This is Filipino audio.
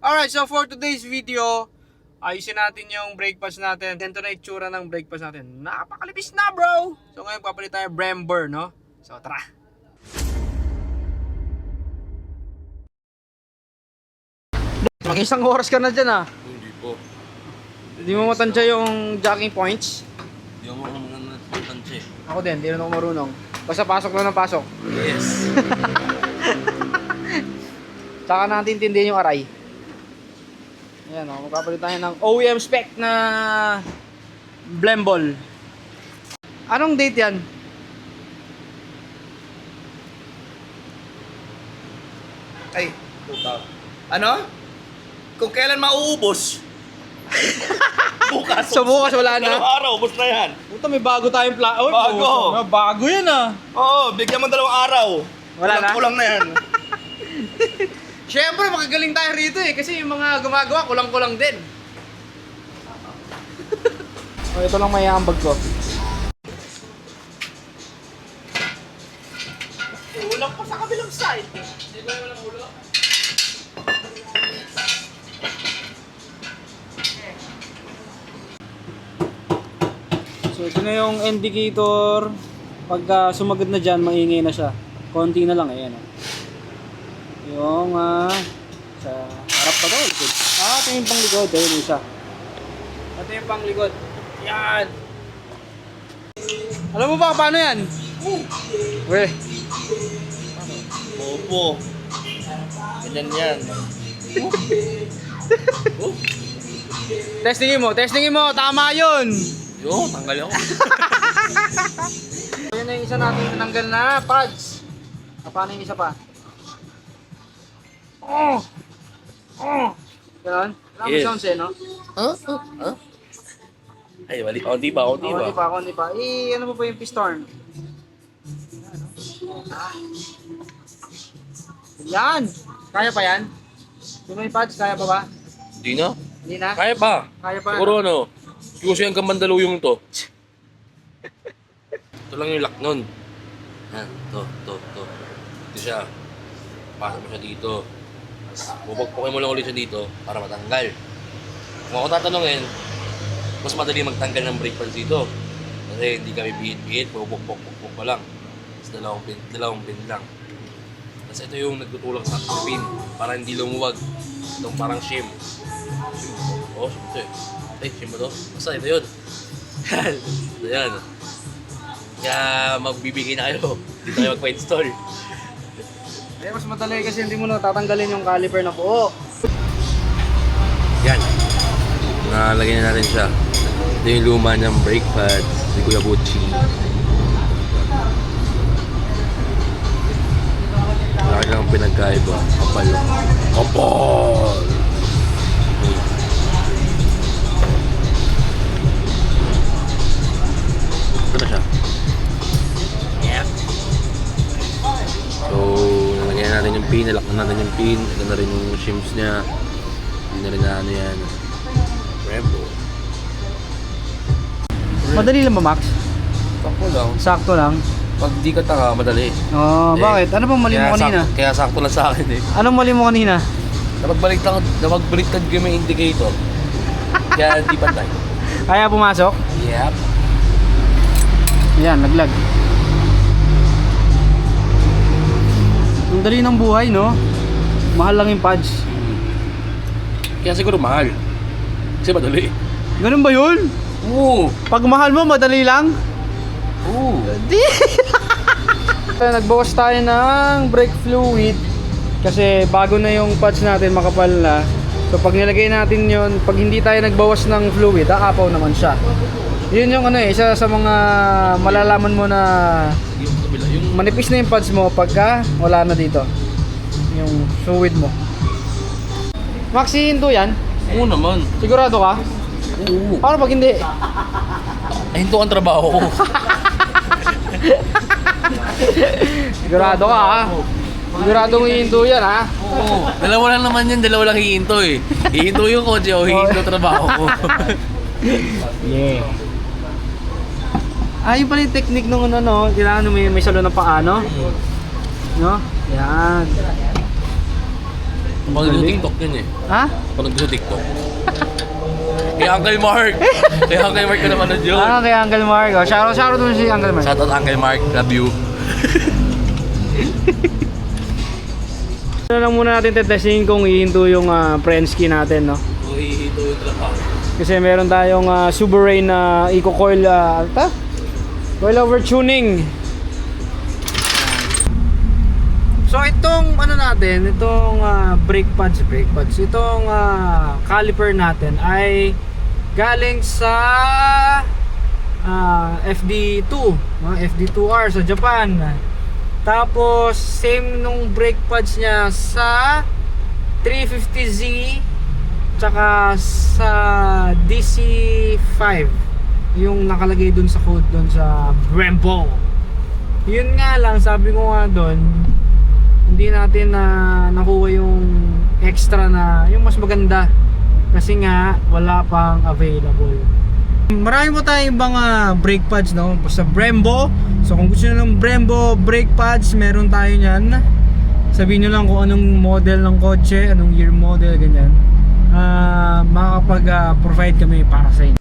Alright, so for today's video, ayusin natin yung brake pads natin. Ganito na itsura ng brake pads natin. Napakalipis na, bro! So ngayon papalit tayo Brembo, no? So tara! Mag-isang oras ka na dyan, ah. Hindi po. Hindi mo matansya yung jacking points? Hindi mo naman natansya eh. Ako din, hindi rin ako marunong. Basta pasok lang ng pasok. Yes. Tsaka natin tindihin yung aray. Ayan o, magpapalit tayo ng OEM spec na Brembo. Anong date yan? Ay, puta. Ano? Kung kailan mauubos? Bukas. So bukas wala na? Dalawang araw, ubos na yan. Puta, may bago tayong plano. Bago. Bago yan ah. Oo, bigyan mo 2 araw. Wala na? Kulang na yan. Siyempre, makagaling tayo rito eh. Kasi yung mga gumagawa, kulang-kulang din. O, ito lang may ambag ko. Ulang pa sa kabilang side. Hindi ba yung walang ulo? So, ito na yung indicator. Pagka sumagad na dyan, maingay na siya. Konti na lang, ayan. Yung sa harap pa to, likod. Ito yung pang likod, ayun yung isa. Ito yung pang likod. Yan. Alam mo ba paano yan? Weh. Opo. Ganyan yan. Testingin mo, tama yun. Yo, tanggal ako. Ayun na yung isa natin tinanggal na, pads. Paano yung isa pa? Ganun? Wala mo Yes. sounds eh, no? Huh? Ay, wali. Konti ba? Konti pa. Ano mo pa yung piston? Yan! Kaya pa yan? Yung may pads, kaya pa ba? Hindi na. Hindi na? Kaya pa. Kaya pa. Siguro ano, kasi hanggang Mandaluyong to. Ito lang yung lock nun. Yan, to. Ito siya. Pasok mo siya dito. Bubagpukin mo lang ulit siya dito para matanggal. Kung ako tatanungin, mas madali magtanggal ng brake pads dito. Kasi hindi kami bihit-bihit, bubagpok pa lang. Tapos dalawang pin lang. Tapos ito yung nagtutulak sa pin para hindi lumuwag. Itong parang shim. Oh, shim ito eh. Ay, shim ba to? Basta ito yun. Ito yan. Kaya magbibigay na kayo. Dito kayo magpa-install. Eh, mas madali kasi hindi mo na tatanggalin yung caliper na buo. Yan. Nalagay na natin siya. Ito yung luma niyang brake pads ni Kuya Butchie. Laki lang pinagkaiba. Kapal. Kapal! Ito na siya. Yep. So, nalagyan natin yung pin. Nalak na natin yung pin. Ito na rin yung shims niya. Hindi na rin na ano yan. Brembo. Madali lang ba, Max? Sakto lang. Sakto lang. Pag di ka tanga, madali. Oh, bakit? Ano bang mali mo kanina? Kaya sakto lang sa akin eh. Anong mali mo kanina? Napagbaliktad ko yung indicator. Kaya di pantay. Kaya pumasok? Yep. Yan, naglag. Ang dali ng buhay, no? Mahal lang yung pads. Kaya siguro mahal. Kasi madali. Ganun ba yun? Oo. Pag mahal mo, madali lang? Oo. Di! Nagbawas tayo ng brake fluid kasi bago na yung pads natin, makapal na. So pag nilagay natin yon, pag hindi tayo nagbawas ng fluid, aapaw naman siya. Yun yung ano eh, isa sa mga malalaman mo na manipis na yung pads mo pagka wala na dito yung fluid mo. Max, hihinto yan? Oo naman. Sigurado ka? Oo. Paano pag hindi? Ay, hinto ang trabaho ko. Sigurado ka ha? Siguradong hihinto yan ha? Oo. Dalawa lang naman yun. Dalawa lang hihinto eh. Hihinto yung kotse o hihinto trabaho ko. Yeah. Yun pala yung technique nung ano, no? Kailangan may salo ng paa, no? No? Yan. Pag nag-TikTok yun eh. Ha? Pag nag-TikTok. Kay Uncle Mark! Kay Uncle Mark ka naman na yun. Ah, kay Uncle Mark. Oh, shoutout naman si Uncle Mark. Shoutout Uncle Mark, love you. Ano lang muna natin tetestingin kung ihinto yung Prensky natin, no? Uy, ito yung trabaho. Kasi meron tayong Subaru Rain na eco-coil, coil over tuning. So itong ano natin, itong brake pads, itong caliper natin ay galing sa FD2, FD2R sa Japan. Tapos same nung brake pads niya sa 350Z tsaka sa DC5 yung nakalagay dun sa code dun sa Brembo. Yun nga lang, sabi ko nga dun, hindi natin nakuha yung extra na yung mas maganda kasi nga wala pang available. Marami po tayong ibang brake pads, no? Sa Brembo. So kung gusto nyo ng Brembo brake pads, meron tayo nyan. Sabihin nyo lang kung anong model ng kotse, anong year model, ganyan. Makakapag-provide kami para sa inyo.